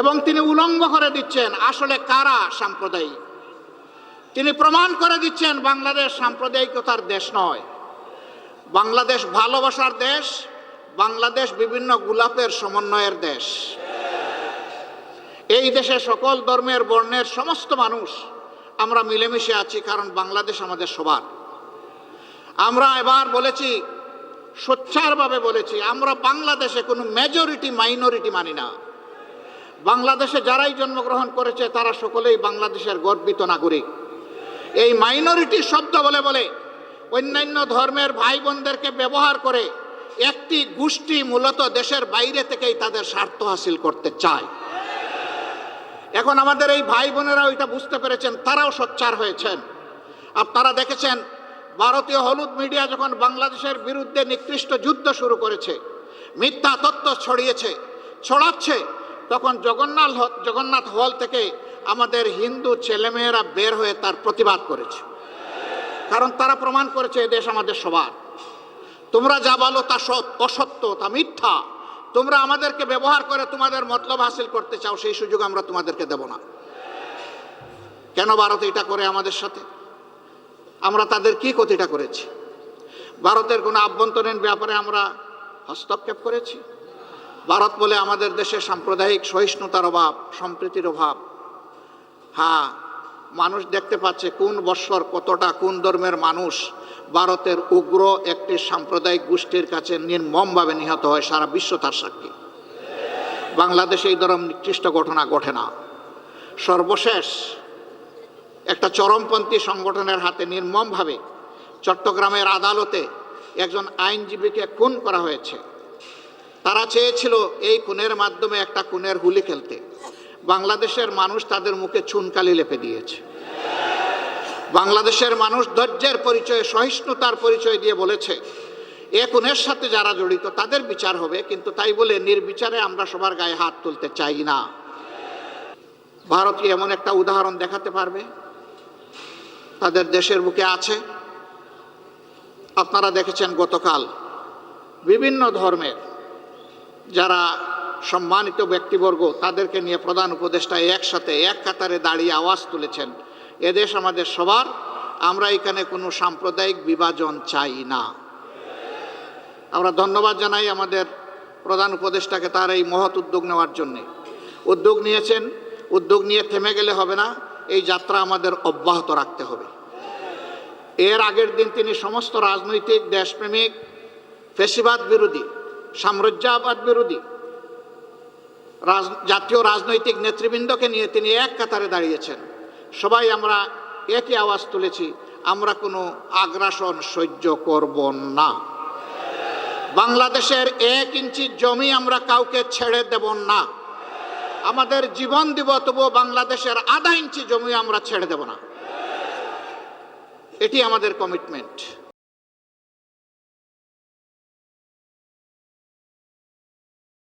এবং তিনি উলঙ্গ করে দিচ্ছেন আসলে কারা সাম্প্রদায়িক। তিনি প্রমাণ করে দিচ্ছেন বাংলাদেশ সাম্প্রদায়িকতার দেশ নয়, বাংলাদেশ ভালোবাসার দেশ, বাংলাদেশ বিভিন্ন গোলাপের সমন্বয়ের দেশ। এই দেশে সকল ধর্মের বর্ণের সমস্ত মানুষ আমরা মিলেমিশে আছি, কারণ বাংলাদেশ আমাদের সবার। আমরা এবার বলেছি, সোচ্চারভাবে বলেছি, আমরা বাংলাদেশে কোনো মেজরিটি মাইনরিটি মানি না। বাংলাদেশে যারাই জন্মগ্রহণ করেছে তারা সকলেই বাংলাদেশের গর্বিত নাগরিক। এই মাইনরিটি শব্দ বলে বলে অন্যান্য ধর্মের ভাই বোনদেরকে ব্যবহার করে একটি গোষ্ঠী মূলত দেশের বাইরে থেকেই তাদের স্বার্থ হাসিল করতে চায়। এখন আমাদের এই ভাই বোনেরাও এটা বুঝতে পেরেছেন, তারাও সোচ্চার হয়েছেন। আপনারা দেখেছেন ভারতীয় হলুদ মিডিয়া যখন বাংলাদেশের বিরুদ্ধে নিকৃষ্ট যুদ্ধ শুরু করেছে, মিথ্যা তথ্য ছড়াচ্ছে, তখন জগন্নাথ হল থেকে আমাদের হিন্দু ছেলেমেয়েরা বের হয়ে তার প্রতিবাদ করেছে। কারণ তারা প্রমাণ করেছে এদেশ আমাদের সবার। তোমরা যা বলো তা অসত্য, তা মিথ্যা। তোমরা আমাদেরকে ব্যবহার করে তোমাদের মতলব হাসিল করতে চাও, সেই সুযোগ আমরা তোমাদেরকে দেব না। কেন ভারত এটা করে আমাদের সাথে? আমরা তাদের কি ক্ষতিটা করেছি? ভারতের কোনো আভ্যন্তরীণ ব্যাপারে আমরা হস্তক্ষেপ করেছি? ভারত বলে আমাদের দেশে সাম্প্রদায়িক সহিষ্ণুতার অভাব, সম্প্রীতির অভাব। হ্যাঁ, মানুষ দেখতে পাচ্ছে কোন বৎসর কতটা কোন ধর্মের মানুষ ভারতের উগ্র একটি সাম্প্রদায়িক গোষ্ঠীর কাছে নির্মমভাবে নিহত হয়। সারা বিশ্ব তার সাক্ষী। বাংলাদেশে এই ধরনের নিকৃষ্ট ঘটনা ঘটে না। সর্বশেষ একটা চরমপন্থী সংগঠনের হাতে নির্মমভাবে চট্টগ্রামের আদালতে একজন আইনজীবীকে খুন করা হয়েছে। তারা চেয়েছিল এই খুনের মাধ্যমে একটা খুনের হুলি খেলতে। বাংলাদেশের মানুষ তাদের মুখে চুনকালি লেপে দিয়েছে। বাংলাদেশের মানুষ ধৈর্যের পরিচয়, সহিষ্ণুতার পরিচয় দিয়ে বলেছে এ খুনের সাথে যারা জড়িত তাদের বিচার হবে, কিন্তু তাই বলে নির্বিচারে আমরা সবার গায়ে হাত তুলতে চাই না। ভারত কি এমন একটা উদাহরণ দেখাতে পারবে? তাদের দেশের বুকে আছে। আপনারা দেখেছেন গতকাল বিভিন্ন ধর্মের যারা সম্মানিত ব্যক্তিবর্গ তাদেরকে নিয়ে প্রধান উপদেষ্টা একসাথে এক কাতারে দাঁড়িয়ে আওয়াজ তুলেছেন, এদেশ আমাদের সবার, আমরা এখানে কোনো সাম্প্রদায়িক বিভাজন চাই না। আমরা ধন্যবাদ জানাই আমাদের প্রধান উপদেষ্টাকে তার এই মহৎ উদ্যোগ নেওয়ার জন্যে। উদ্যোগ নিয়েছেন, উদ্যোগ নিয়ে থেমে গেলে হবে না, এই যাত্রা আমাদের অব্যাহত রাখতে হবে। এর আগের দিন তিনি সমস্ত রাজনৈতিক, দেশপ্রেমিক, ফ্যাসিবাদ বিরোধী, সাম্রাজ্যবাদ বিরোধী জাতীয় রাজনৈতিক নেতৃবৃন্দকে নিয়ে তিনি এক কাতারে দাঁড়িয়েছেন। সবাই আমরা একই আওয়াজ তুলেছি, আমরা কোনো আগ্রাসন সহ্য করব না। বাংলাদেশের 1 ইঞ্চি জমি আমরা কাউকে ছেড়ে দেব না। আমাদের জীবন দিব, তবুও বাংলাদেশের আধা ইঞ্চি জমি আমরা ছেড়ে দেব না। এটি আমাদের কমিটমেন্ট।